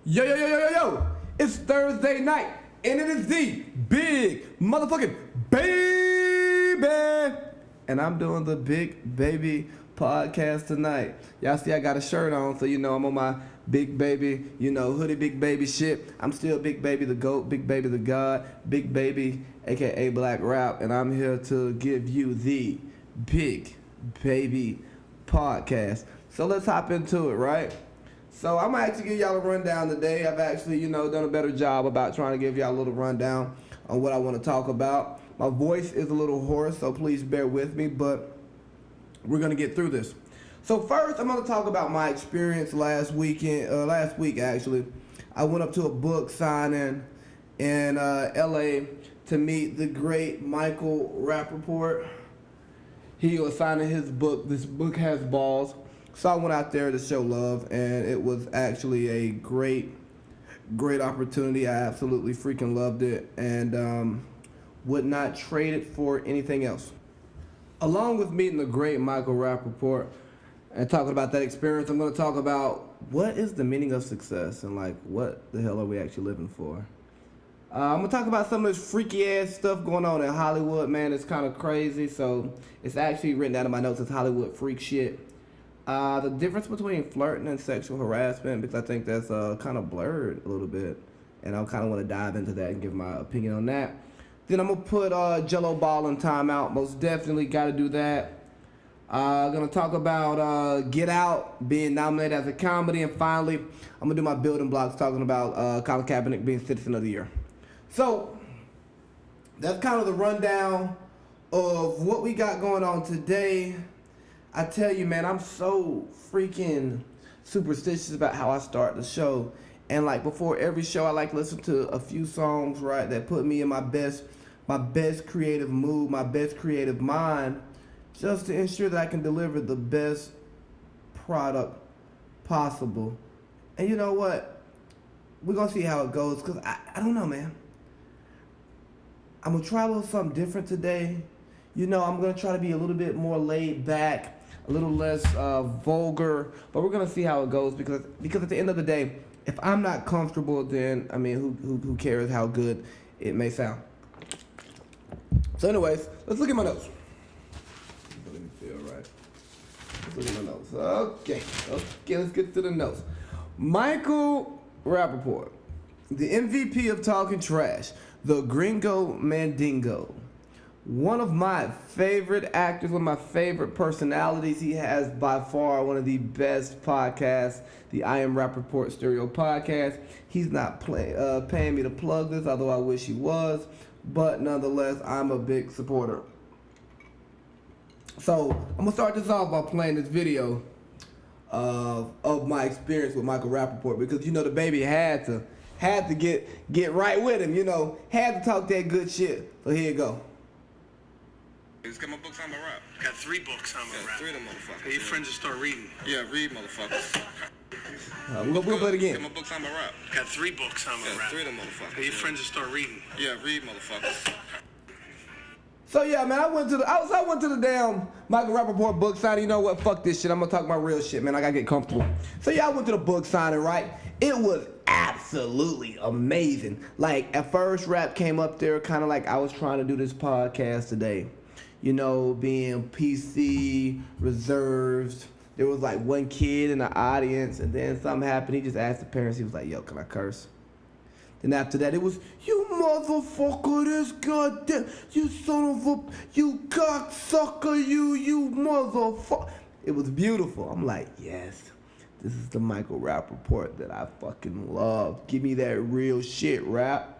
Yo, yo, yo, yo, yo, yo. It's Thursday night, and it is the Big Motherfucking Baby. And I'm doing the Big Baby podcast tonight. Y'all see I got a shirt on, so you know I'm on my Big Baby, hoodie Big Baby shit. I'm still Big Baby the GOAT, Big Baby the God, Big Baby, a.k.a. Black Rap, and I'm here to give you the Big Baby podcast. So let's hop into it, right? So I'm going to actually give y'all a rundown today. I've actually, done a better job about trying to give y'all a little rundown on what I want to talk about. My voice is a little hoarse, so please bear with me, but we're going to get through this. So first, I'm going to talk about my experience last week actually. I went up to a book signing in LA to meet the great Michael Rapaport. He was signing his book. This book has balls. So I went out there to show love, and it was actually a great opportunity. I absolutely freaking loved it, and would not trade it for anything else. Along with meeting the great Michael Rapaport and talking about that experience, I'm going to talk about what is the meaning of success and what the hell are we actually living for. I'm going to talk about some of this freaky ass stuff going on in Hollywood, man. It's kind of crazy, so it's actually written down in my notes as Hollywood freak shit. The difference between flirting and sexual harassment, because I think that's kind of blurred a little bit, and I kind of want to dive into that and give my opinion on that. Then I'm going to put Jello Ball in timeout. Most definitely got to do that. I'm going to talk about Get Out being nominated as a comedy, and finally, I'm going to do my building blocks talking about Colin Kaepernick being Citizen of the Year. So, that's kind of the rundown of what we got going on today. I tell you, man, I'm so freaking superstitious about how I start the show. And before every show, I listen to a few songs, right, that put me in my best creative mood, my best creative mind, just to ensure that I can deliver the best product possible. And you know what? We're going to see how it goes, because I don't know, man. I'm going to try a little something different today. I'm going to try to be a little bit more laid back, a little less vulgar, but we're gonna see how it goes because at the end of the day, if I'm not comfortable, then who cares how good it may sound. So anyways, let's look at my notes. Let me feel right. Let's look at my notes. Okay, let's get to the notes. Michael Rapaport, the MVP of talking trash, the Gringo Mandingo. One of my favorite actors, one of my favorite personalities. He has by far one of the best podcasts, the I Am Rapaport Stereo podcast. He's not paying me to plug this, although I wish he was. But nonetheless, I'm a big supporter. So I'm going to start this off by playing this video of my experience with Michael Rapaport, because the baby had to get right with him, had to talk that good shit. So here you go. Just got my books on my rap. Got 3 books on my rap. 3 of them motherfuckers. Hey, your friends will start reading. Yeah, read, motherfuckers. We'll play it again. Get my books on my rap. Got 3 books on my rap. 3 of them motherfuckers. Hey, your friends will start reading. Yeah, read, motherfuckers. So yeah, man, I went to the damn Michael Rapaport book signing. You know what? Fuck this shit. I'm gonna talk about real shit, man. I gotta get comfortable. So yeah, I went to the book signing, right? It was absolutely amazing. At first, rap came up there, kind of I was trying to do this podcast today. Being PC, reserved. There was one kid in the audience, and then something happened. He just asked the parents, he was like, yo, can I curse? Then after that, it was, you motherfucker, this goddamn, you son of a, you cocksucker, you motherfucker. It was beautiful. I'm like, yes, this is the Michael Rapaport that I fucking love. Give me that real shit, rap.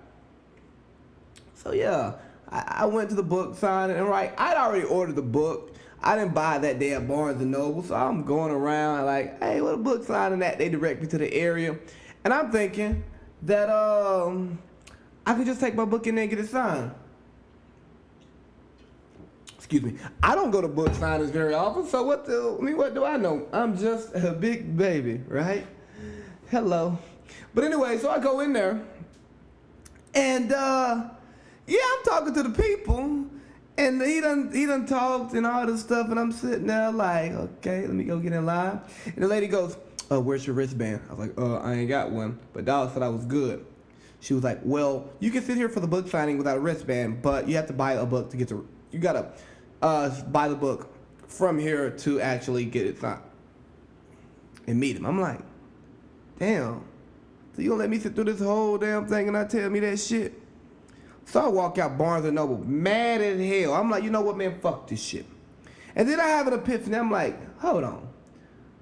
So yeah. I went to the book signing, and I'd already ordered the book. I didn't buy that day at Barnes & Noble, so I'm going around hey, what a book signing at? They direct me to the area. And I'm thinking that I could just take my book in there and get it signed. Excuse me. I don't go to book signings very often, so what do I know? I'm just a big baby, right? Hello. But anyway, so I go in there, and yeah, I'm talking to the people, and he done talked and all this stuff, and I'm sitting there okay, let me go get in line. And the lady goes, where's your wristband? I was like, I ain't got one. But dog said I was good. She was like, well, you can sit here for the book signing without a wristband, but you have to buy a book to get to, you gotta buy the book from here to actually get it signed and meet him. I'm like, damn, so you gonna let me sit through this whole damn thing and not tell me that shit? So I walk out Barnes & Noble, mad as hell. I'm like, you know what, man, fuck this shit. And then I have an epiphany. I'm like, hold on.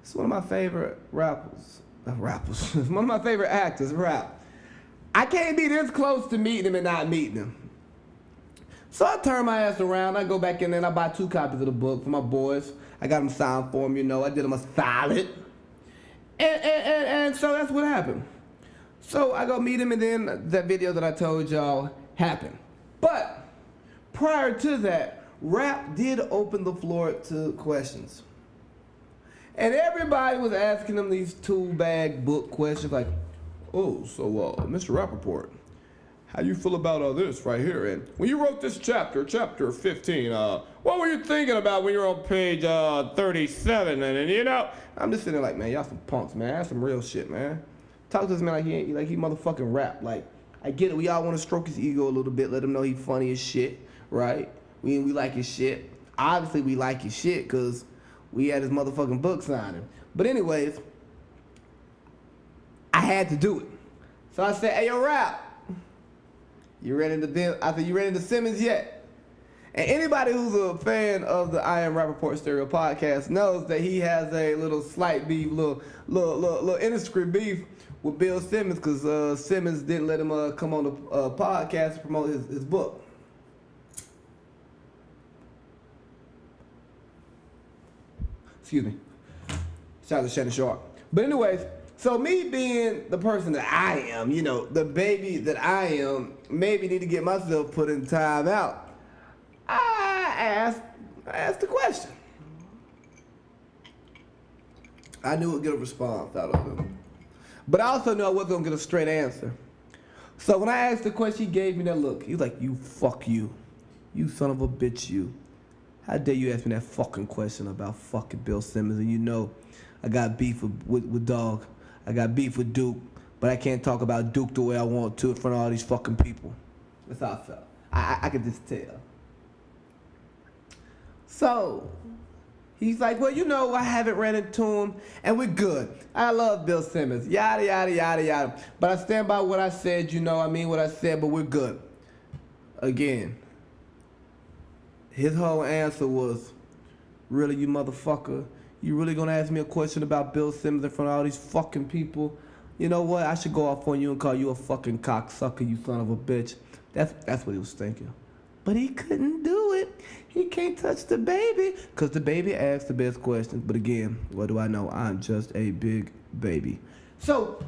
It's one of my favorite rappers. It's one of my favorite actors, rap. I can't be this close to meeting him and not meeting him. So I turn my ass around. I go back in there and I buy 2 copies of the book for my boys. I got them signed for them, you know. I did them a solid. And so that's what happened. So I go meet him, and then that video that I told y'all happened. But prior to that, Rap did open the floor to questions. And everybody was asking him these 2-bag book questions like, oh, so Mr. Rappaport, how you feel about this right here? And when you wrote this chapter 15, what were you thinking about when you were on page 37? And you know, I'm just sitting there like, man, y'all some punks, man. That's some real shit, man. Talk to this man like he motherfucking rap. Like, I get it. We all want to stroke his ego a little bit, let him know he funny as shit, right? We like his shit. Obviously, we like his shit because we had his motherfucking book signing. But anyways, I had to do it. So I said, hey, yo, Rap, you ready to Simmons yet? And anybody who's a fan of the I Am Rappaport Stereo podcast knows that he has a little slight beef, little industry beef with Bill Simmons because Simmons didn't let him come on the podcast to promote his book. Excuse me. Shout out to Shannon Sharp. But anyways, so me being the person that I am, you know, the baby that I am, maybe need to get myself put in time out. I asked the question. I knew it would get a response out of him. But I also knew I wasn't going to get a straight answer. So when I asked the question, he gave me that look. He was like, you fuck you. You son of a bitch, you. How dare you ask me that fucking question about fucking Bill Simmons? And you know I got beef with Dog. I got beef with Duke. But I can't talk about Duke the way I want to in front of all these fucking people. That's how I felt. I could just tell. So he's like, well, you know, I haven't ran into him, and we're good. I love Bill Simmons, yada, yada, yada, yada. But I stand by what I said, you know, I mean what I said, but we're good. Again, his whole answer was, really, you motherfucker? You really gonna ask me a question about Bill Simmons in front of all these fucking people? You know what? I should go off on you and call you a fucking cocksucker, you son of a bitch. That's what he was thinking. But he couldn't do it. He can't touch the baby because the baby asked the best questions. But again, what do I know? I'm just a big baby. So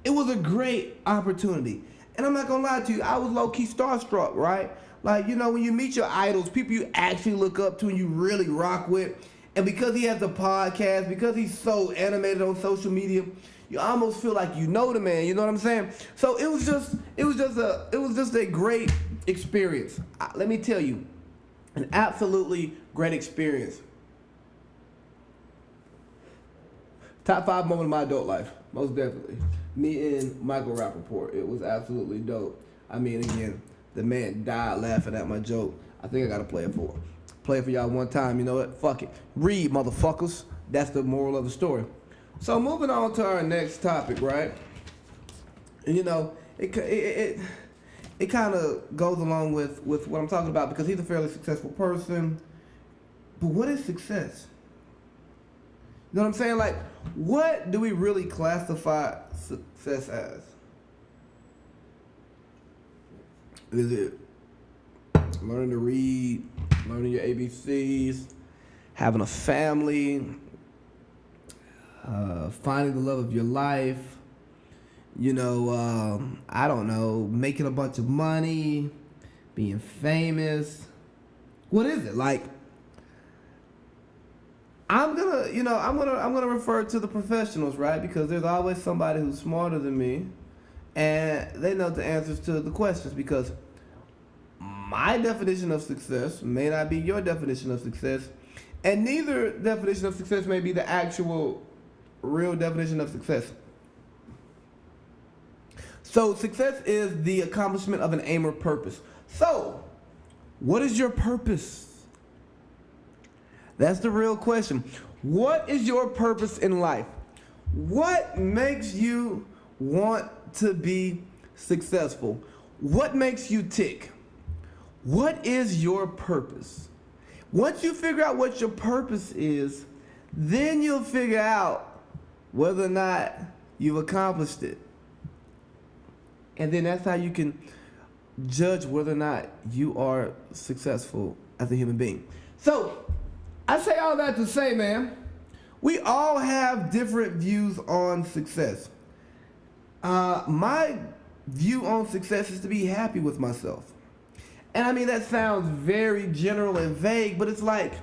it was a great opportunity. And I'm not going to lie to you. I was low-key starstruck, right? Like, you know, when you meet your idols, people you actually look up to and you really rock with. And because he has a podcast, because he's so animated on social media, you almost feel like you know the man, you know what I'm saying? So it was just a great experience. Let me tell you, an absolutely great experience. Top 5 moment of my adult life, most definitely. Me and Michael Rappaport, it was absolutely dope. I mean, again, the man died laughing at my joke. I think I gotta play it for him. Play it for y'all one time, you know what? Fuck it. Read, motherfuckers. That's the moral of the story. So moving on to our next topic, right? You know, it kind of goes along with what I'm talking about because he's a fairly successful person. But what is success? You know what I'm saying? Like, what do we really classify success as? Is it learning to read, learning your ABCs, having a family, finding the love of your life, you know, I don't know, making a bunch of money, being famous? What is it? Like, I'm gonna refer to the professionals, right? Because there's always somebody who's smarter than me and they know the answers to the questions, because my definition of success may not be your definition of success, and neither definition of success may be the actual real definition of success. So success is the accomplishment of an aim or purpose. So, what is your purpose? That's the real question. What is your purpose in life? What makes you want to be successful? What makes you tick? What is your purpose? Once you figure out what your purpose is, then you'll figure out whether or not you've accomplished it. And then that's how you can judge whether or not you are successful as a human being. So, I say all that to say, man, we all have different views on success. My view on success is to be happy with myself. And I mean, that sounds very general and vague, but it's like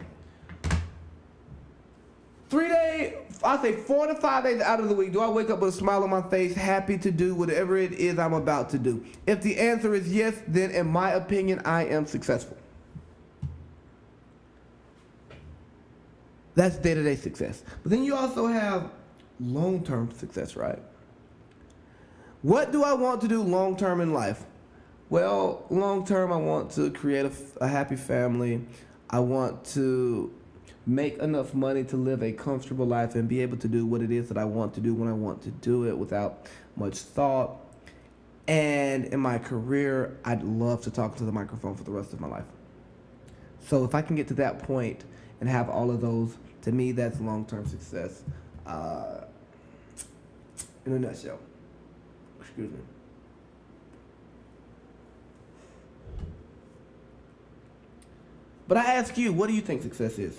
4 to 5 days out of the week, do I wake up with a smile on my face, happy to do whatever it is I'm about to do? If the answer is yes, then in my opinion, I am successful. That's day-to-day success. But then you also have long-term success, right? What do I want to do long-term in life? Well, long-term, I want to create a happy family. I want to make enough money to live a comfortable life and be able to do what it is that I want to do when I want to do it without much thought. And in my career, I'd love to talk to the microphone for the rest of my life. So if I can get to that point and have all of those, to me, that's long-term success in a nutshell. Excuse me. But I ask you, what do you think success is?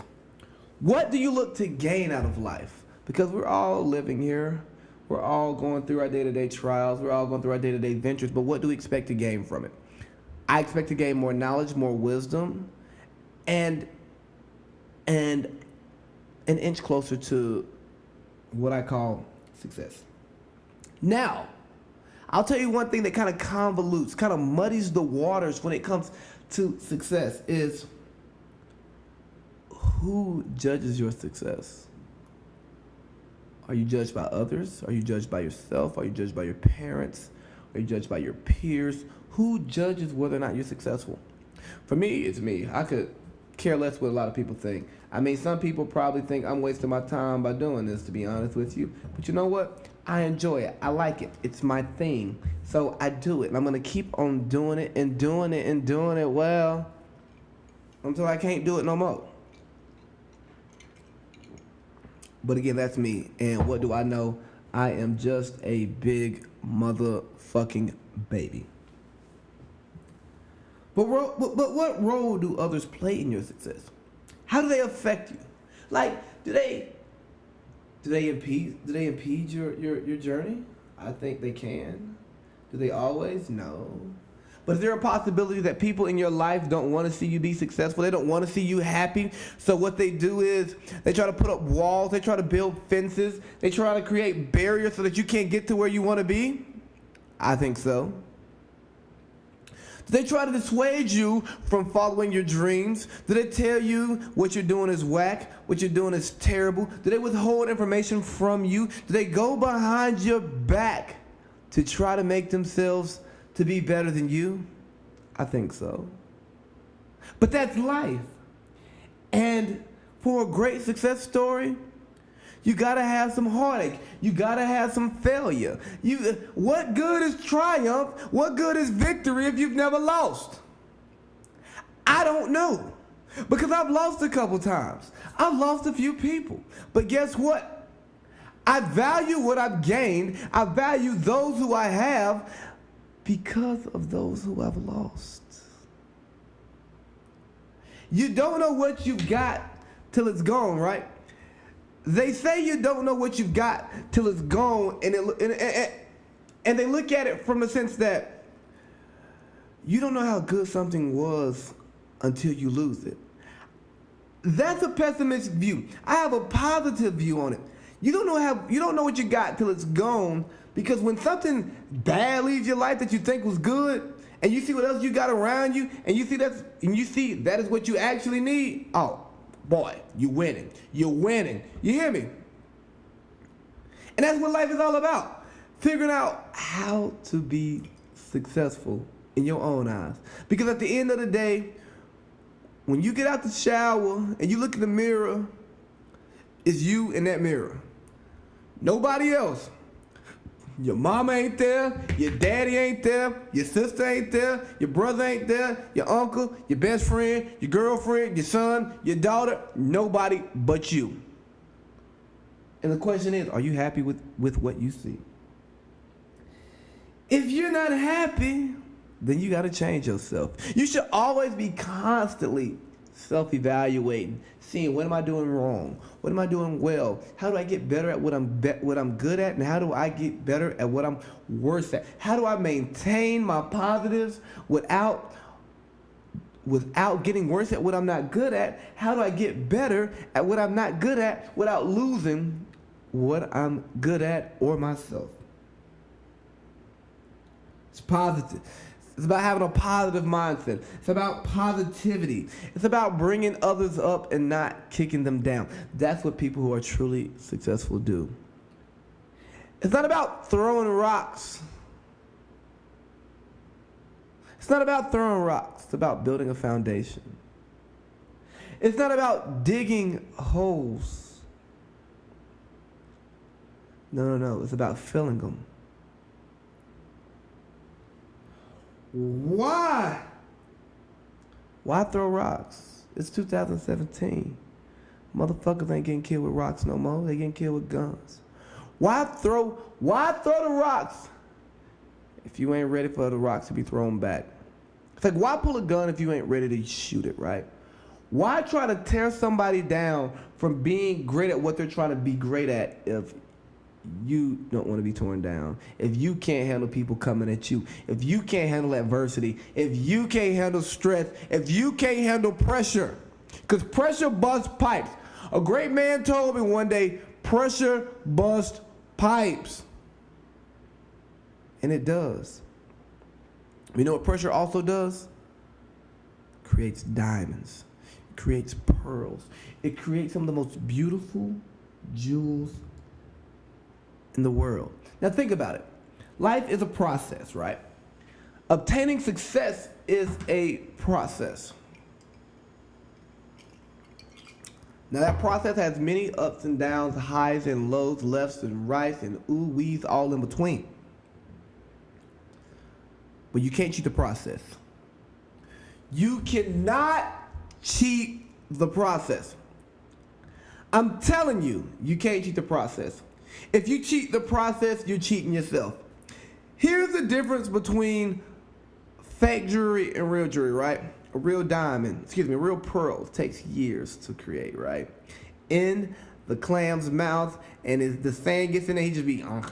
What do you look to gain out of life? Because we're all living here. We're all going through our day-to-day trials. We're all going through our day-to-day ventures. But what do we expect to gain from it? I expect to gain more knowledge, more wisdom, and an inch closer to what I call success. Now, I'll tell you one thing that kind of convolutes, kind of muddies the waters when it comes to success is who judges your success? Are you judged by others? Are you judged by yourself? Are you judged by your parents? Are you judged by your peers? Who judges whether or not you're successful? For me, it's me. I could care less what a lot of people think. I mean, some people probably think I'm wasting my time by doing this, to be honest with you. But you know what? I enjoy it. I like it. It's my thing. So I do it. And I'm going to keep on doing it and doing it and doing it well until I can't do it no more. But again, that's me. And what do I know? I am just a big motherfucking baby. But what role do others play in your success? How do they affect you? Like, do they impede your journey? I think they can. Do they always? No. But is there a possibility that people in your life don't want to see you be successful? They don't want to see you happy. So what they do is they try to put up walls. They try to build fences. They try to create barriers so that you can't get to where you want to be? I think so. Do they try to dissuade you from following your dreams? Do they tell you what you're doing is whack? What you're doing is terrible? Do they withhold information from you? Do they go behind your back to try to make themselves to be better than you? I think so. But that's life. And for a great success story, you gotta have some heartache. You gotta have some failure. What good is triumph? What good is victory if you've never lost? I don't know. Because I've lost a couple times. I've lost a few people. But guess what? I value what I've gained. I value those who I have because of those who I've lost. You don't know what you've got till it's gone, right? They say you don't know what you've got till it's gone, and they look at it from the sense that you don't know how good something was until you lose it. That's a pessimistic view. I have a positive view on it. You don't know what you got till it's gone, because when something bad leaves your life that you think was good, and you see what else you got around you, and you see that is what you actually need, oh boy, you're winning. You're winning. You hear me? And that's what life is all about. Figuring out how to be successful in your own eyes. Because at the end of the day, when you get out the shower and you look in the mirror, it's you in that mirror. Nobody else. Your mama ain't there, your daddy ain't there, your sister ain't there, your brother ain't there, your uncle, your best friend, your girlfriend, your son, your daughter, nobody but you. And the question is, are you happy with what you see? If you're not happy, then you got to change yourself. You should always be constantly self-evaluating, seeing what am I doing wrong? What am I doing well? How do I get better at what I'm good at? And how do I get better at what I'm worse at? How do I maintain my positives without getting worse at what I'm not good at? How do I get better at what I'm not good at without losing what I'm good at or myself? It's positive. It's about having a positive mindset. It's about positivity. It's about bringing others up and not kicking them down. That's what people who are truly successful do. It's not about throwing rocks. It's not about throwing rocks. It's about building a foundation. It's not about digging holes. No. It's about filling them. Why? Why throw rocks? It's 2017. Motherfuckers ain't getting killed with rocks no more. They getting killed with guns. Why throw the rocks if you ain't ready for the rocks to be thrown back? It's like, why pull a gun if you ain't ready to shoot it, right? Why try to tear somebody down from being great at what they're trying to be great at if you don't want to be torn down, if you can't handle people coming at you, if you can't handle adversity, if you can't handle stress, if you can't handle pressure? Because pressure busts pipes. A great man told me one day, pressure busts pipes. And it does. You know what pressure also does? It creates diamonds. It creates pearls. It creates some of the most beautiful jewels in the world. Now think about it. Life is a process, right? Obtaining success is a process. Now that process has many ups and downs, highs and lows, lefts and rights, and ooh-wees all in between. But you can't cheat the process. You cannot cheat the process. I'm telling you, you can't cheat the process. If you cheat the process, you're cheating yourself. Here's the difference between fake jewelry and real jewelry, right? A real diamond, a real pearl takes years to create, right? In the clam's mouth, and as the sand gets in there, he just be, oh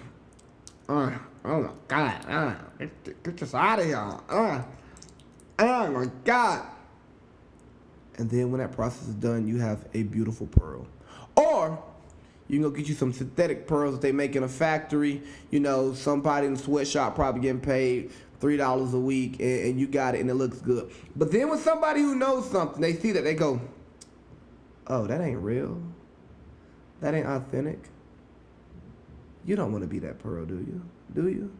my God, get this out of here, oh my God. And then when that process is done, you have a beautiful pearl. Or you can go get you some synthetic pearls that they make in a factory. You know, somebody in the sweatshop probably getting paid $3 a week, and you got it, and it looks good. But then when somebody who knows something, they see that, they go, oh, that ain't real. That ain't authentic. You don't want to be that pearl, do you? Do you?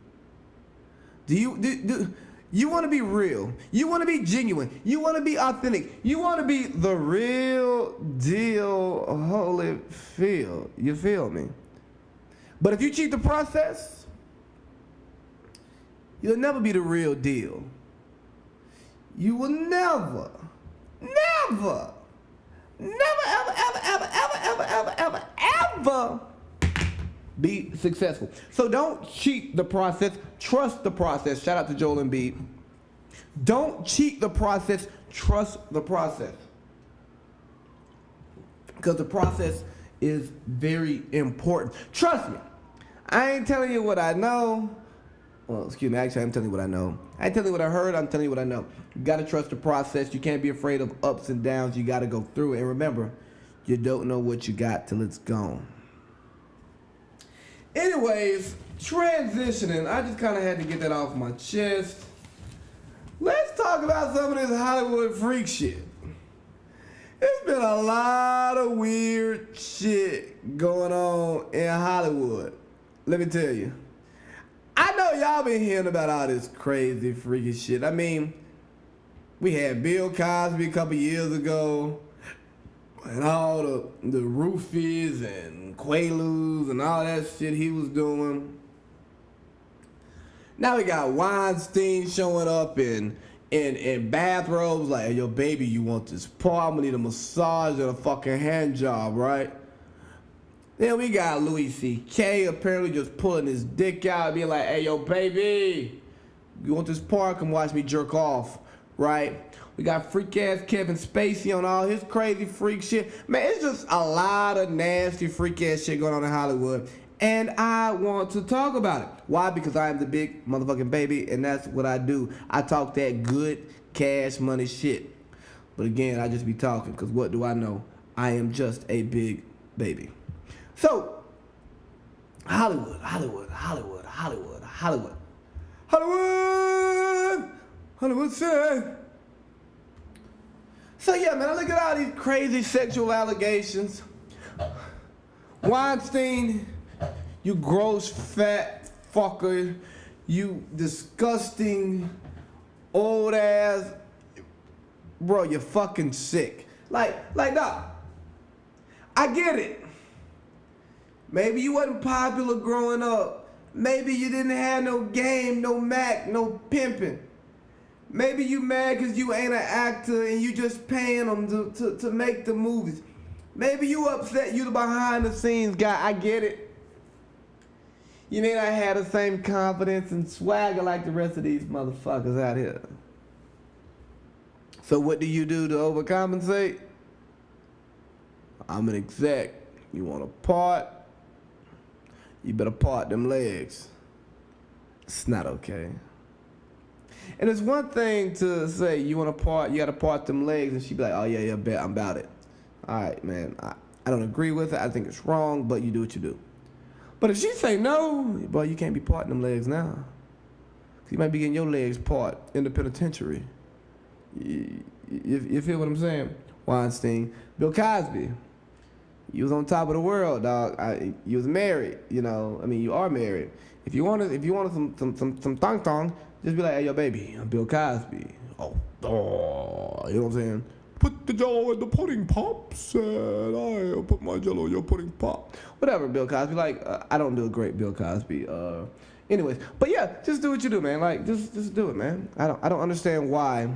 Do you want to be real? You want to be genuine? You want to be authentic? You want to be the real deal, Holyfield? You feel me? But if you cheat the process, you'll never be the real deal. You will never, ever be successful. So don't cheat the process. Trust the process. Shout out to Joel Embiid. Don't cheat the process. Trust the process. Because the process is very important. Trust me. I ain't telling you what I know. Well, excuse me. Actually, I'm telling you what I know. I ain't telling you what I heard. I'm telling you what I know. You got to trust the process. You can't be afraid of ups and downs. You got to go through it. And remember, you don't know what you got till it's gone. Anyways, transitioning. I just kind of had to get that off my chest. Let's talk about some of this Hollywood freak shit. There's been a lot of weird shit going on in Hollywood. let me tell you. I know y'all been hearing about all this crazy, freaky shit. I mean, we had Bill Cosby a couple years ago, and all the roofies and Quaaludes and all that shit he was doing. Now we got Weinstein showing up in bathrobes like, hey, yo, baby, you want this paw? I'm gonna need a massage and a fucking hand job, right? Then we got Louis C.K. apparently just pulling his dick out and being like, hey, yo, baby, you want this paw? Come watch me jerk off, right? We got freak-ass Kevin Spacey on all his crazy freak shit. Man, it's just a lot of nasty freak-ass shit going on in Hollywood. And I want to talk about it. Why? Because I am the big motherfucking baby, and that's what I do. I talk that good cash money shit. But again, I just be talking, because what do I know? I am just a big baby. So, Hollywood. Hollywood say. So yeah, man, I look at all these crazy sexual allegations. Weinstein, you gross fat fucker, you disgusting old ass, bro, you're fucking sick. Like, nah, I get it. Maybe you wasn't popular growing up. Maybe you didn't have no game, no Mac, no pimping. Maybe you mad because you ain't an actor and you just paying them to make the movies. Maybe you upset you the behind the scenes guy. I get it. You may not have the same confidence and swagger like the rest of these motherfuckers out here. So what do you do to overcompensate? I'm an exec. You want a part? You better part them legs. It's not okay. And it's one thing to say you want to part, you got to part them legs, and she be like, oh yeah, bet, I'm about it. All right, man, I don't agree with it. I think it's wrong, but you do what you do. But if she say no, boy, you can't be parting them legs now. You might be getting your legs part in the penitentiary. You feel what I'm saying? Weinstein, Bill Cosby. You was on top of the world, dog. You was married, you know. I mean, you are married. If you wanted some thong, just be like, hey, yo, baby, I'm Bill Cosby. Oh, you know what I'm saying? Put the jello in the pudding pop, said I. Put my jello in your pudding pop. Whatever, Bill Cosby. Like, I don't do a great Bill Cosby. Anyways, but yeah, just do what you do, man. Like, just do it, man. I don't understand why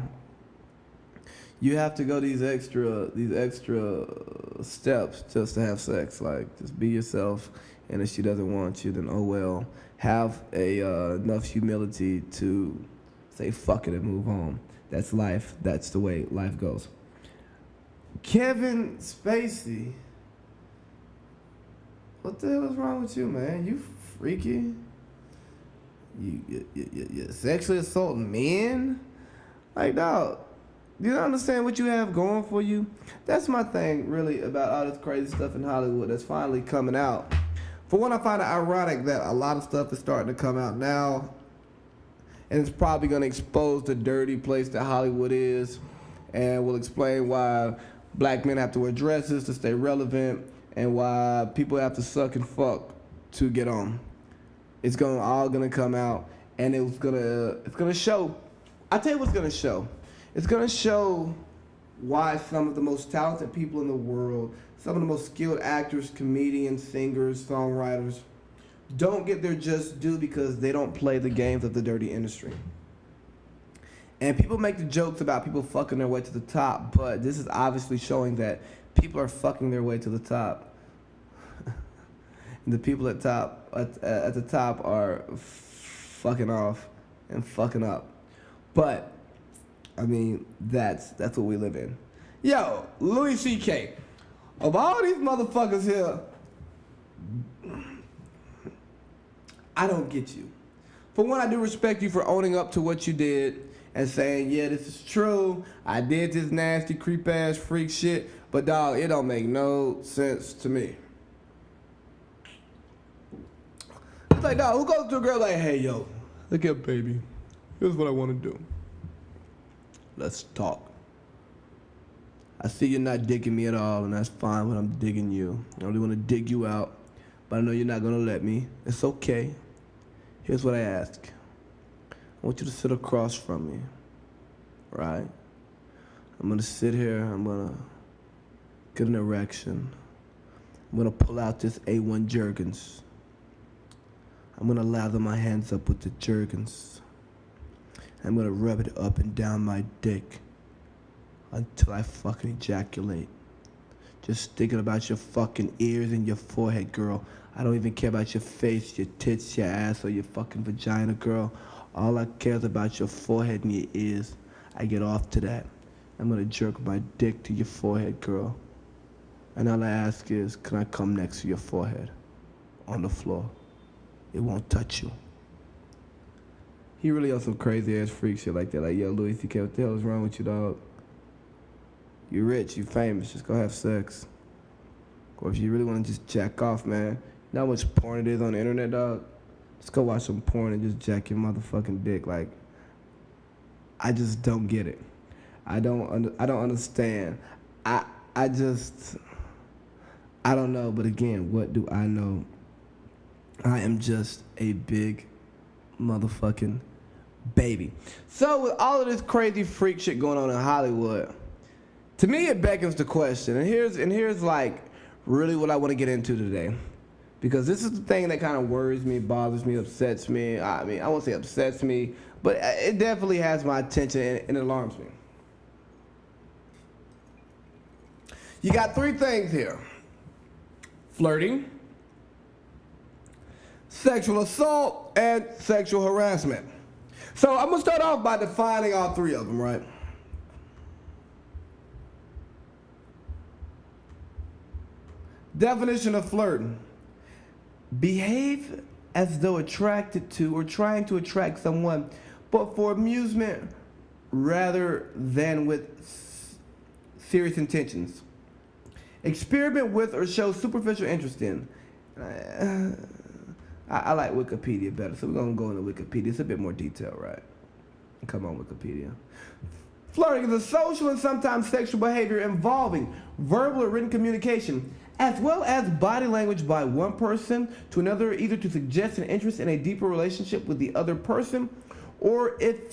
you have to go these extra steps just to have sex. Like, just be yourself, and if she doesn't want you, then oh well. Have enough humility to say fuck it and move on. That's life. That's the way life goes. Kevin Spacey, what the hell is wrong with you, man? You freaky? You sexually assaulting men? Like, dog, do you understand what you have going for you? That's my thing, really, about all this crazy stuff in Hollywood that's finally coming out. For one, I find it ironic that a lot of stuff is starting to come out now, and it's probably going to expose the dirty place that Hollywood is, and will explain why black men have to wear dresses to stay relevant, and why people have to suck and fuck to get on. It's all gonna come out, and it's gonna show. I tell you what's gonna show. It's gonna show why some of the most talented people in the world, some of the most skilled actors, comedians, singers, songwriters, don't get their just due because they don't play the games of the dirty industry. And people make the jokes about people fucking their way to the top, but this is obviously showing that people are fucking their way to the top. And the people at the top are fucking off and fucking up. But I mean, that's what we live in. Yo, Louis C.K. Of all these motherfuckers here, I don't get you. For one, I do respect you for owning up to what you did and saying, yeah, this is true. I did this nasty, creep-ass freak shit. But, dog, it don't make no sense to me. It's like, dog, who goes to a girl like, hey, yo, look up, baby. Here's what I want to do. Let's talk. I see you're not digging me at all, and that's fine when I'm digging you. I only want to dig you out. but I know you're not gonna let me. It's okay. Here's what I ask. I want you to sit across from me, right? I'm gonna sit here, I'm gonna get an erection. I'm gonna pull out this A1 Jergens. I'm gonna lather my hands up with the Jergens. I'm gonna rub it up and down my dick until I fucking ejaculate. Just thinking about your fucking ears and your forehead, girl. I don't even care about your face, your tits, your ass, or your fucking vagina, girl. All I care is about your forehead and your ears. I get off to that. I'm gonna jerk my dick to your forehead, girl. And all I ask is, can I come next to your forehead? On the floor. It won't touch you. He really on some crazy ass freak shit like that. Like, yo, Louis C.K., what the hell is wrong with you, dog? You rich, you famous, just go have sex. Or if you really want to just jack off, man, you know how much porn it is on the internet, dog? Just go watch some porn and just jack your motherfucking dick. Like, I just don't get it. I don't understand. I don't know, but again, what do I know? I am just a big motherfucking baby. So with all of this crazy freak shit going on in Hollywood, to me it beckons the question, and here's like really what I want to get into today, because this is the thing that kind of worries me, bothers me, upsets me. I mean, I won't say upsets me, but it definitely has my attention and it alarms me. You got three things here: flirting, sexual assault, and sexual harassment. So I'm gonna start off by defining all three of them, right? Definition of flirting: behave as though attracted to or trying to attract someone, but for amusement rather than with serious intentions. Experiment with or show superficial interest in. I like Wikipedia better, so we're gonna go into Wikipedia. It's a bit more detailed, right? Come on, Wikipedia. Flirting is a social and sometimes sexual behavior involving verbal or written communication, as well as body language by one person to another, either to suggest an interest in a deeper relationship with the other person, or if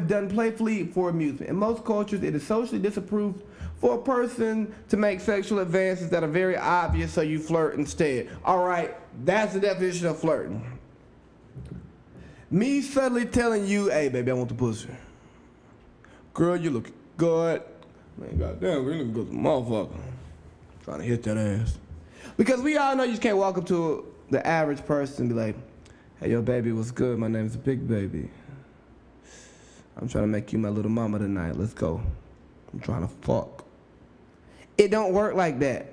done playfully for amusement. In most cultures, it is socially disapproved for a person to make sexual advances that are very obvious, so you flirt instead. All right, that's the definition of flirting. Me suddenly telling you, hey, baby, I want the pussy. Girl, you look good. Man, goddamn, you look good as a motherfucker. Trying to hit that ass. Because we all know you just can't walk up to the average person and be like, hey, yo, baby, what's good? My name's Big Baby. I'm trying to make you my little mama tonight. Let's go. I'm trying to fuck. It don't work like that.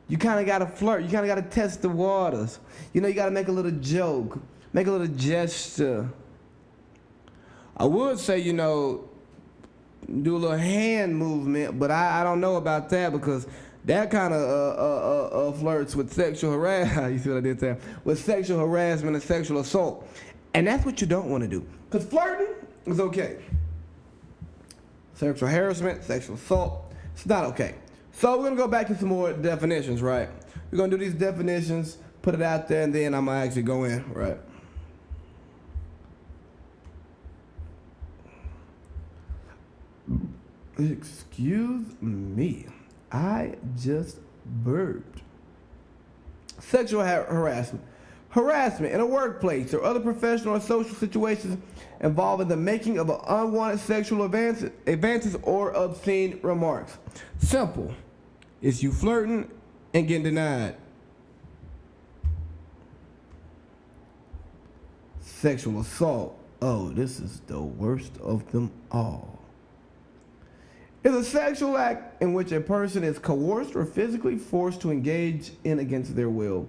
You kind of got to flirt. You kind of got to test the waters. You know, you got to make a little joke, make a little gesture. I would say, you know, do a little hand movement, but I don't know about that, because that kind of flirts with sexual harassment. You see what I did there? With sexual harassment and sexual assault. And that's what you don't want to do. Because flirting is okay. Sexual harassment, sexual assault, it's not okay. So we're going to go back to some more definitions, right? We're going to do these definitions, put it out there, and then I'm going to actually go in, right? Excuse me. I just burped. Sexual harassment. Harassment in a workplace or other professional or social situations involving the making of unwanted sexual advances or obscene remarks. Simple. It's you flirting and getting denied. Sexual assault. Oh, this is the worst of them all. It's a sexual act in which a person is coerced or physically forced to engage in against their will.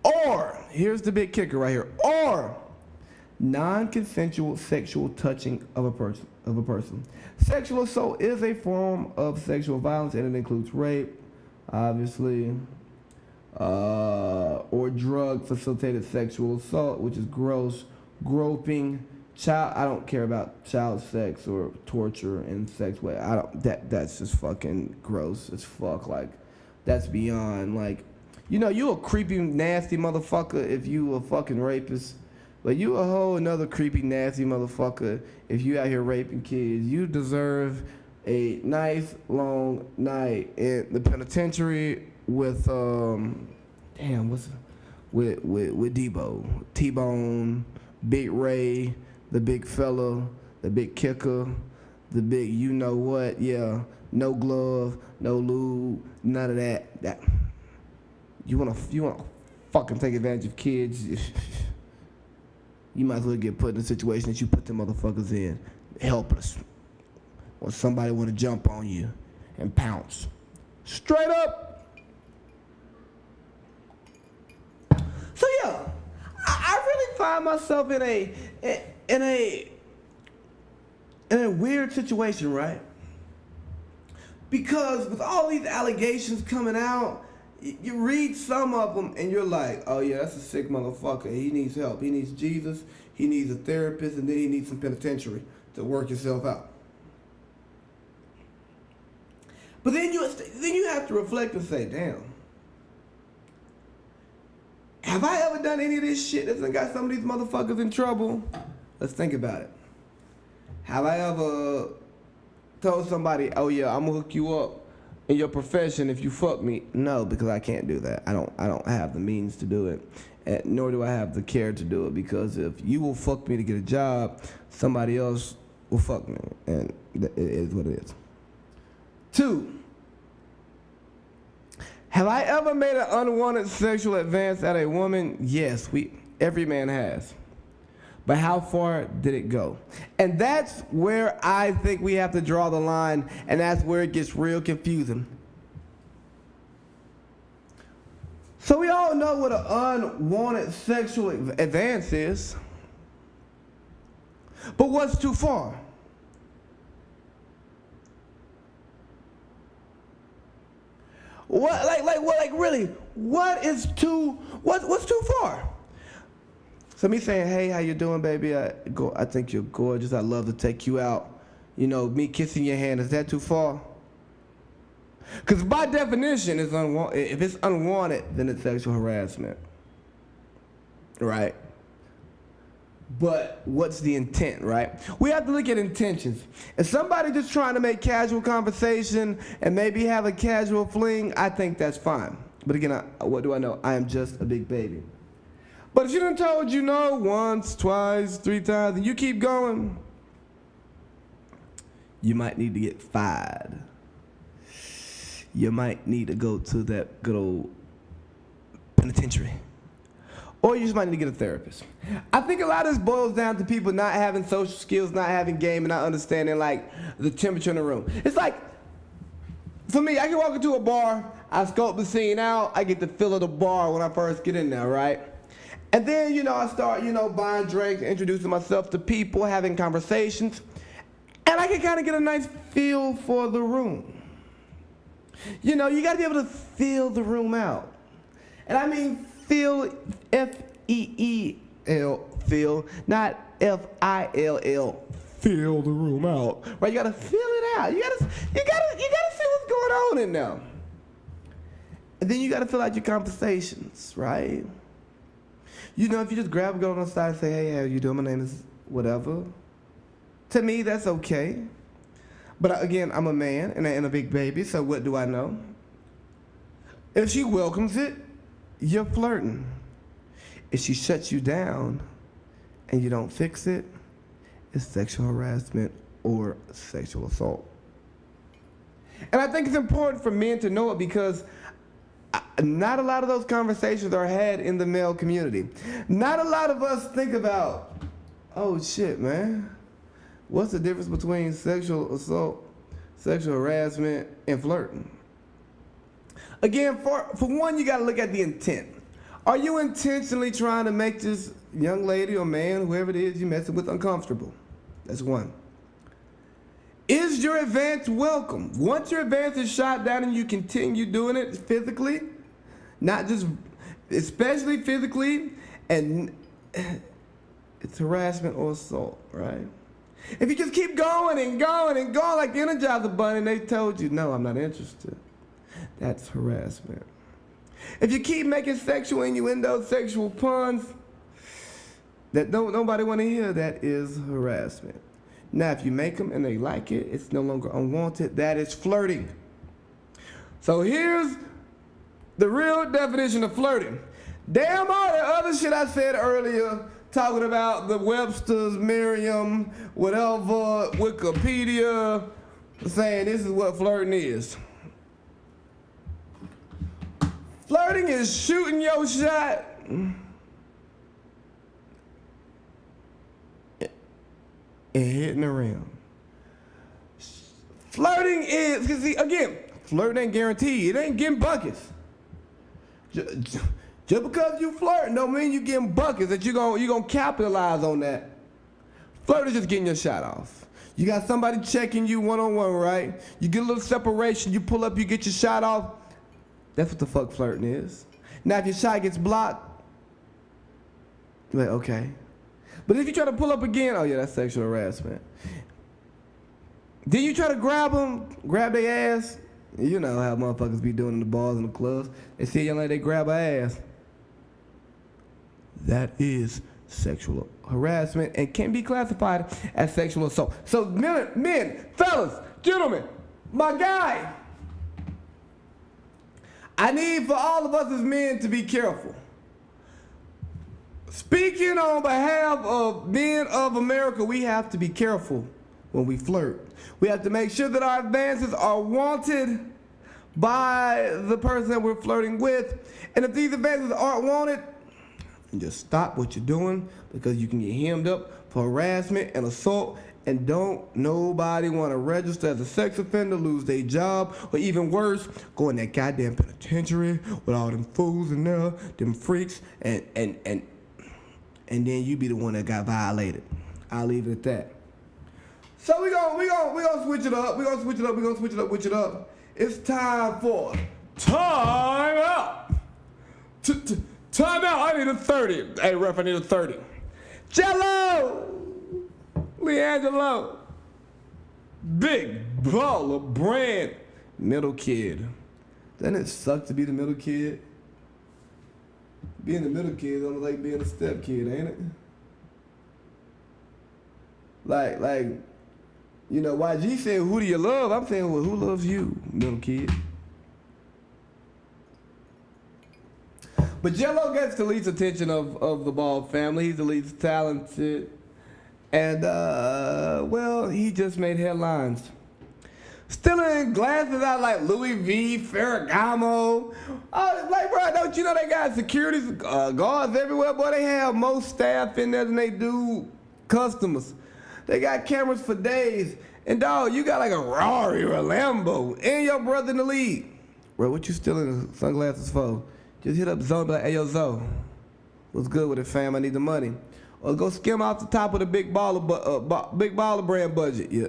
Or, here's the big kicker right here, or non-consensual sexual touching of a person. Sexual assault is a form of sexual violence, and it includes rape, obviously, or drug-facilitated sexual assault, which is gross, groping, I don't care about child sex or torture and sex. That's just fucking gross as fuck. Like, that's beyond, like, You know, you a creepy, nasty motherfucker if you a fucking rapist. But you a whole another creepy, nasty motherfucker if you out here raping kids. You deserve a nice, long night in the penitentiary with, with Debo. T-Bone, Big Ray, the big fella, the big kicker, the big you know what, yeah. No glove, no lube, none of that. You wanna fucking take advantage of kids? You might as well get put in a situation that you put them motherfuckers in, helpless. Or somebody wanna jump on you and pounce. Straight up. So yeah, I really find myself in a weird situation, right? Because with all these allegations coming out, you read some of them and you're like, oh yeah, that's a sick motherfucker. He needs help. He needs Jesus. He needs a therapist, and then he needs some penitentiary to work himself out. But then you have to reflect and say, damn, have I ever done any of this shit that's got some of these motherfuckers in trouble? Let's think about it. Have I ever told somebody, oh yeah, I'm gonna hook you up in your profession if you fuck me? No, because I can't do that. I don't have the means to do it, and nor do I have the care to do it, because if you will fuck me to get a job, somebody else will fuck me, and it is what it is. 2, have I ever made an unwanted sexual advance at a woman? Yes, every man has. But how far did it go? And that's where I think we have to draw the line, and that's where it gets real confusing. So we all know what an unwanted sexual advance is. But what's too far? What's too far? So me saying, hey, how you doing, baby? I think you're gorgeous. I'd love to take you out. You know, me kissing your hand, is that too far? Because by definition, if it's unwanted, then it's sexual harassment. Right? But what's the intent, right? We have to look at intentions. If somebody just trying to make casual conversation and maybe have a casual fling, I think that's fine. But again, what do I know? I am just a big baby. But if she done told you no once, twice, 3 times, and you keep going, you might need to get fired. You might need to go to that good old penitentiary. Or you just might need to get a therapist. I think a lot of this boils down to people not having social skills, not having game, and not understanding like the temperature in the room. It's like, for me, I can walk into a bar, I scope the scene out, I get the feel of the bar when I first get in there, right? And then, I start, buying drinks, introducing myself to people, having conversations, and I can kind of get a nice feel for the room. You got to be able to feel the room out. And I mean feel, F-E-E-L, feel, not F-I-L-L, feel the room out. Right? You got to feel it out. You got to see what's going on in there. And then you got to fill out your conversations, right? If you just grab a girl on the side and say, hey, how you doing? My name is whatever. To me, that's okay. But again, I'm a man and a big baby, so what do I know? If she welcomes it, you're flirting. If she shuts you down and you don't fix it, it's sexual harassment or sexual assault. And I think it's important for men to know it, because not a lot of those conversations are had in the male community. Not a lot of us think about, oh shit, man, what's the difference between sexual assault, sexual harassment, and flirting? Again, for one, you gotta look at the intent. Are you intentionally trying to make this young lady or man, whoever it is you're messing with, uncomfortable? That's one. Is your advance welcome? Once your advance is shot down and you continue doing it physically, not just, especially physically, and it's harassment or assault, right? If you just keep going and going and going like the Energizer Bunny and they told you, no, I'm not interested, that's harassment. If you keep making sexual innuendos, sexual puns, that nobody want to hear, that is harassment. Now, if you make them and they like it, it's no longer unwanted. That is flirting. So here's the real definition of flirting. Damn all the other shit I said earlier, talking about the Webster's, Merriam, whatever, Wikipedia, saying this is what flirting is. Flirting is shooting your shot and hitting the rim. Flirting is, because see, again, flirting ain't guaranteed. It ain't getting buckets. Just because you flirting don't mean you getting buckets, that you gonna capitalize on that. Flirt is just getting your shot off. You got somebody checking you one-on-one, right? You get a little separation, you pull up, you get your shot off. That's what the fuck flirting is. Now, if your shot gets blocked, you're like, okay. But if you try to pull up again, oh yeah, that's sexual harassment. Then you try to grab them, grab their ass. You know how motherfuckers be doing in the bars and the clubs. They see a young lady, they grab her ass. That is sexual harassment and can be classified as sexual assault. So men, fellas, gentlemen, my guy, I need for all of us as men to be careful. Speaking on behalf of men of America, we have to be careful when we flirt. We have to make sure that our advances are wanted by the person that we're flirting with. And if these advances aren't wanted, just stop what you're doing, because you can get hemmed up for harassment and assault. And don't nobody want to register as a sex offender, lose their job, or even worse, go in that goddamn penitentiary with all them fools in there, them freaks, and then you be the one that got violated. I'll leave it at that. So we gonna switch it up. We're gonna switch it up. It's time for time out. Time out. I need a 30. Hey, ref, I need a 30. Jello! Leangelo, big baller brand, middle kid. Doesn't it suck to be the middle kid? Being the middle kid is almost like being a step kid, ain't it? Like, you know, YG said, who do you love? I'm saying, well, who loves you, middle kid? But Jello gets the least attention of the Ball family. He's the least talented. And, well, he just made headlines. Stealing glasses out like Louis V, Ferragamo. Oh, like, bro, don't you know they got security guards everywhere? Boy, they have more staff in there than they do customers. They got cameras for days. And, dog, you got like a Rari or a Lambo and your brother in the league. Bro, what you stealing sunglasses for? Just hit up Zoe and be like, hey, yo, Zoe, what's good with it, fam? I need the money. Or go skim off the top of the big baller brand budget. Yeah,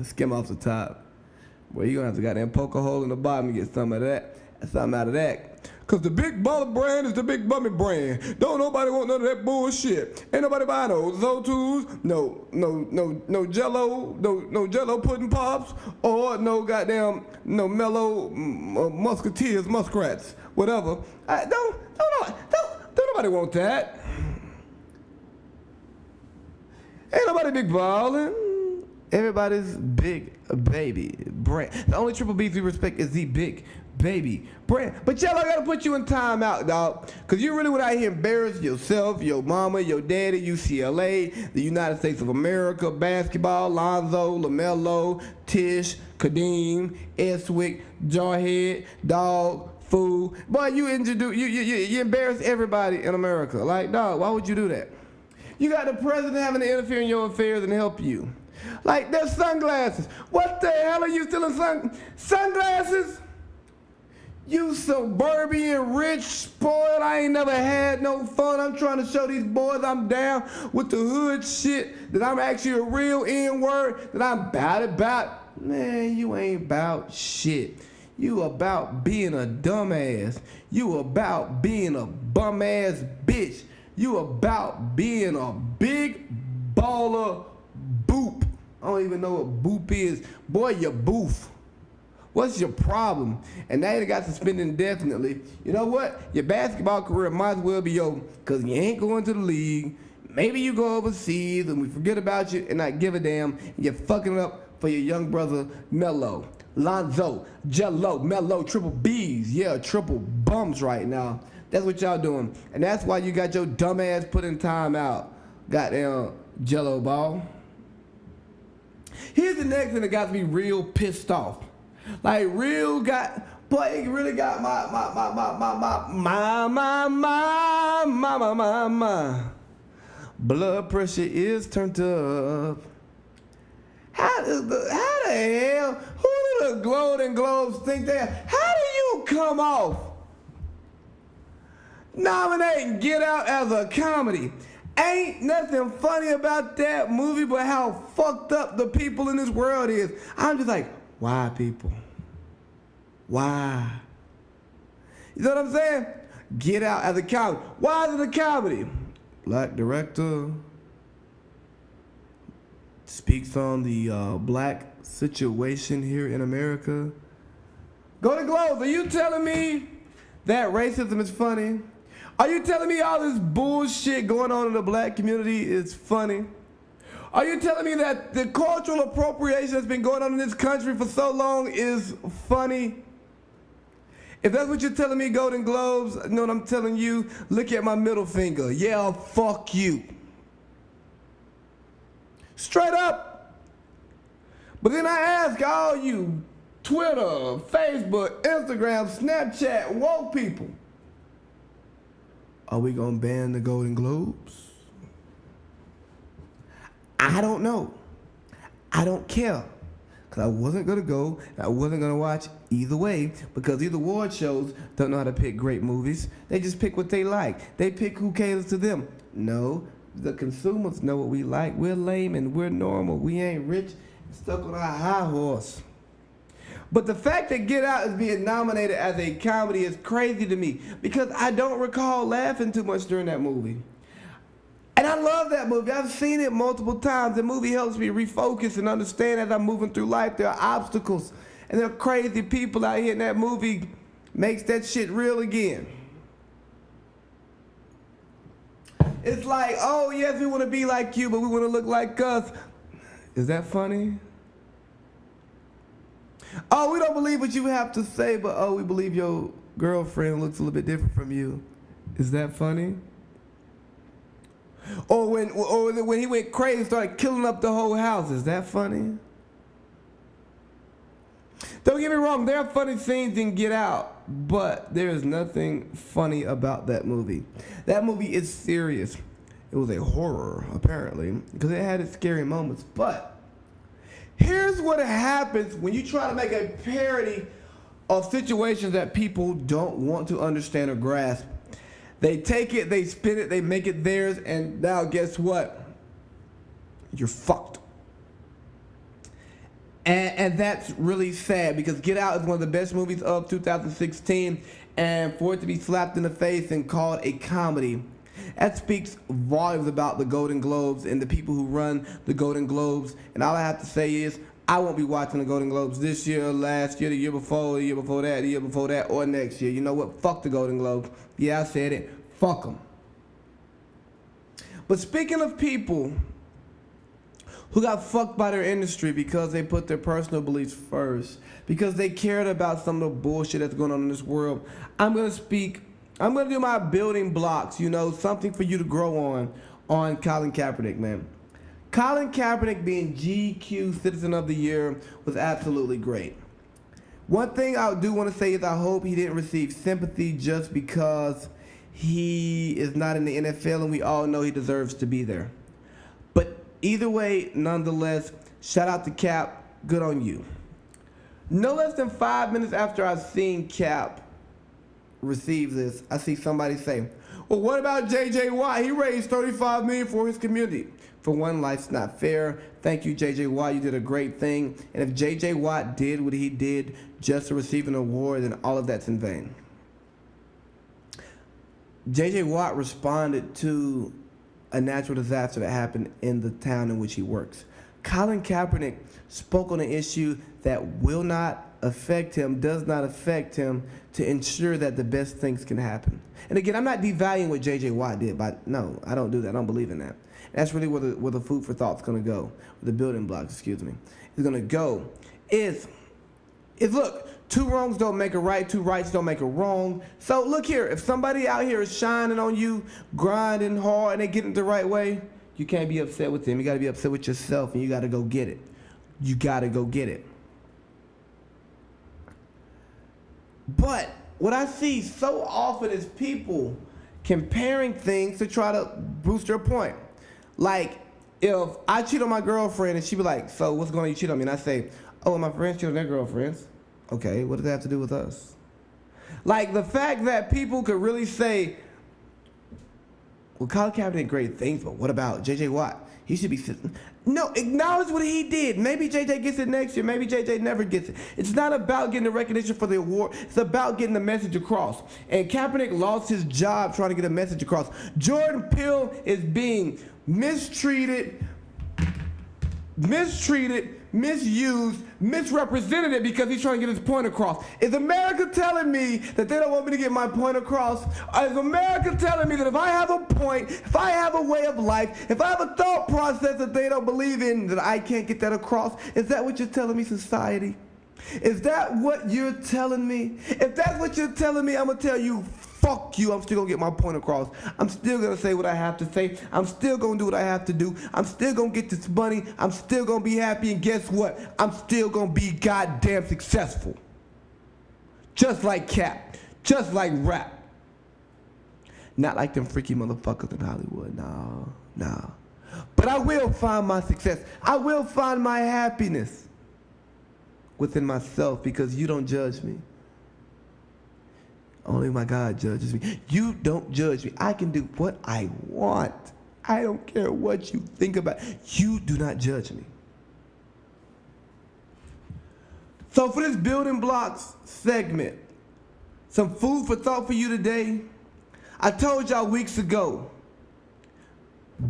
skim off the top. Well, you're going to have to goddamn poke a hole in the bottom and get some of that, something out of that. Because the big baller brand is the big bummy brand. Don't nobody want none of that bullshit. Ain't nobody buying no Zotus, no Jello, no Jello pudding pops, or no goddamn, no Mellow Musketeers, Muskrats, whatever. Don't nobody want that. Ain't nobody big ballin'. Everybody's big baby brand. The only Triple B's we respect is the big baby brand. But y'all, I gotta put you in timeout, dog. Cause you really went out here embarrass yourself, your mama, your daddy, UCLA, the United States of America, basketball, Lonzo, LaMelo, Tish, Kadeem, Eswick, Jarhead, Dog, Fool. Boy, you embarrass everybody in America. Like, dog, why would you do that? You got the president having to interfere in your affairs and help you. Like, there's sunglasses. What the hell are you stealing sunglasses? You suburban, rich, spoiled. I ain't never had no fun. I'm trying to show these boys I'm down with the hood shit, that I'm actually a real N-word, that I'm about. Man, you ain't about shit. You about being a dumbass. You about being a bum-ass bitch. You about being a big baller boop. I don't even know what boop is. Boy, you boof. What's your problem? And now you got suspended indefinitely. You know what? Your basketball career might as well be over because you ain't going to the league. Maybe you go overseas and we forget about you and not give a damn. And you're fucking it up for your young brother, Melo. Lonzo, Jello, Melo, triple B's. Yeah, triple bums right now. That's what y'all doing. And that's why you got your dumb ass put in time out. Goddamn Jello ball. Here's the next thing that got me real pissed off. Like real got, boy, it really got my blood pressure is turned up. How the hell? Who do the Golden Globes think they are? How do you come off nominating Get Out as a comedy? Ain't nothing funny about that movie but how fucked up the people in this world is. I'm just like, why people? Why? You know what I'm saying? Get Out as a comedy. Why is it a comedy? Black director. Speaks on the black situation here in America. Golden Globes, are you telling me that racism is funny? Are you telling me all this bullshit going on in the black community is funny? Are you telling me that the cultural appropriation that's been going on in this country for so long is funny? If that's what you're telling me, Golden Globes, you know what I'm telling you? Look at my middle finger. Yeah, fuck you. Straight up. But then I ask all you Twitter, Facebook, Instagram, Snapchat, woke people, are we gonna ban the Golden Globes? I don't know. I don't care. Because I wasn't gonna go, and I wasn't gonna watch either way, because these award shows don't know how to pick great movies. They just pick what they like. They pick who caters to them. No. The consumers know what we like. We're lame and we're normal. We ain't rich and stuck on our high horse. But the fact that Get Out is being nominated as a comedy is crazy to me because I don't recall laughing too much during that movie. And I love that movie. I've seen it multiple times. The movie helps me refocus and understand as I'm moving through life there are obstacles and there are crazy people out here, and that movie makes that shit real again. It's like, oh, yes, we want to be like you, but we want to look like us. Is that funny? Oh, we don't believe what you have to say, but oh, we believe your girlfriend looks a little bit different from you. Is that funny? Or when he went crazy and started killing up the whole house. Is that funny? Don't get me wrong, there are funny scenes in Get Out, but there is nothing funny about that movie. That movie is serious. It was a horror, apparently, because it had its scary moments. But here's what happens when you try to make a parody of situations that people don't want to understand or grasp. They take it, they spin it, they make it theirs, and now guess what? You're fucked. And that's really sad because Get Out is one of the best movies of 2016, and for it to be slapped in the face and called a comedy, that speaks volumes about the Golden Globes and the people who run the Golden Globes. And all I have to say is, I won't be watching the Golden Globes this year, last year, the year before that, the year before that, or next year. You know what? Fuck the Golden Globes. Yeah, I said it. Fuck them. But speaking of people who got fucked by their industry because they put their personal beliefs first, because they cared about some of the bullshit that's going on in this world, I'm going to do my building blocks, you know, something for you to grow on Colin Kaepernick, man. Colin Kaepernick being GQ Citizen of the Year was absolutely great. One thing I do want to say is I hope he didn't receive sympathy just because he is not in the NFL and we all know he deserves to be there. But either way, nonetheless, shout out to Cap. Good on you. No less than 5 minutes after I've seen Cap receive this, I see somebody say, well, what about J.J. Watt? He raised $35 million for his community. For one, life's not fair. Thank you, J.J. Watt. You did a great thing. And if J.J. Watt did what he did just to receive an award, then all of that's in vain. J.J. Watt responded to a natural disaster that happened in the town in which he works. Colin Kaepernick spoke on an issue that will not affect him does not affect him to ensure that the best things can happen. And again, I'm not devaluing what J.J. Watt did, but no, I don't do that. I don't believe in that. That's really where the food for thought's going to go, the building blocks, excuse me, is going to go. Is look, two wrongs don't make a right, two rights don't make a wrong. So look here, if somebody out here is shining on you, grinding hard, and they get it the right way, you can't be upset with them. You got to be upset with yourself, and you got to go get it. You got to go get it. But what I see so often is people comparing things to try to boost their point. Like, if I cheat on my girlfriend and she be like, so what's going on, you cheat on me? And I say, oh, my friends cheat on their girlfriends. Okay, what does that have to do with us? Like, the fact that people could really say, well, Colin Kaepernick did great things, but what about J.J. Watt? He should be sitting. No, acknowledge what he did. Maybe J.J. gets it next year. Maybe J.J. never gets it. It's not about getting the recognition for the award. It's about getting the message across. And Kaepernick lost his job trying to get a message across. Jordan Peele is being mistreated, misused, misrepresented because he's trying to get his point across. Is America telling me that they don't want me to get my point across? Or is America telling me that if I have a point, if I have a way of life, if I have a thought process that they don't believe in, that I can't get that across? Is that what you're telling me, society? Is that what you're telling me? If that's what you're telling me, I'm going to tell you, fuck you. I'm still going to get my point across. I'm still going to say what I have to say. I'm still going to do what I have to do. I'm still going to get this money. I'm still going to be happy. And guess what? I'm still going to be goddamn successful. Just like Cap. Just like rap. Not like them freaky motherfuckers in Hollywood. No. But I will find my success. I will find my happiness within myself because you don't judge me. Only my God judges me. You don't judge me. I can do what I want. I don't care what you think about. You do not judge me. So for this building blocks segment, some food for thought for you today. I told y'all weeks ago,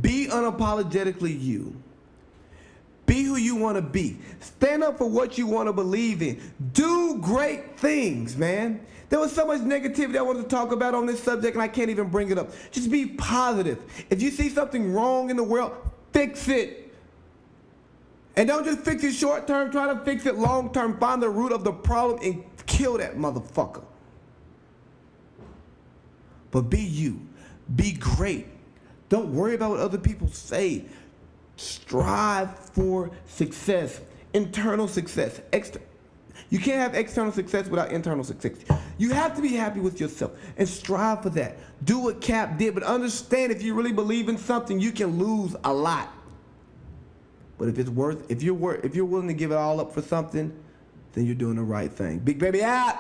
be unapologetically you. Be who you want to be. Stand up for what you want to believe in. Do great things, man. There was so much negativity I wanted to talk about on this subject, and I can't even bring it up. Just be positive. If you see something wrong in the world, fix it. And don't just fix it short term. Try to fix it long term. Find the root of the problem and kill that motherfucker. But be you. Be great. Don't worry about what other people say. Strive for success, internal success. You can't have external success without internal success. You have to be happy with yourself and strive for that. Do what Cap did, but understand if you really believe in something, you can lose a lot. But if you're willing to give it all up for something, then you're doing the right thing. Big Baby out.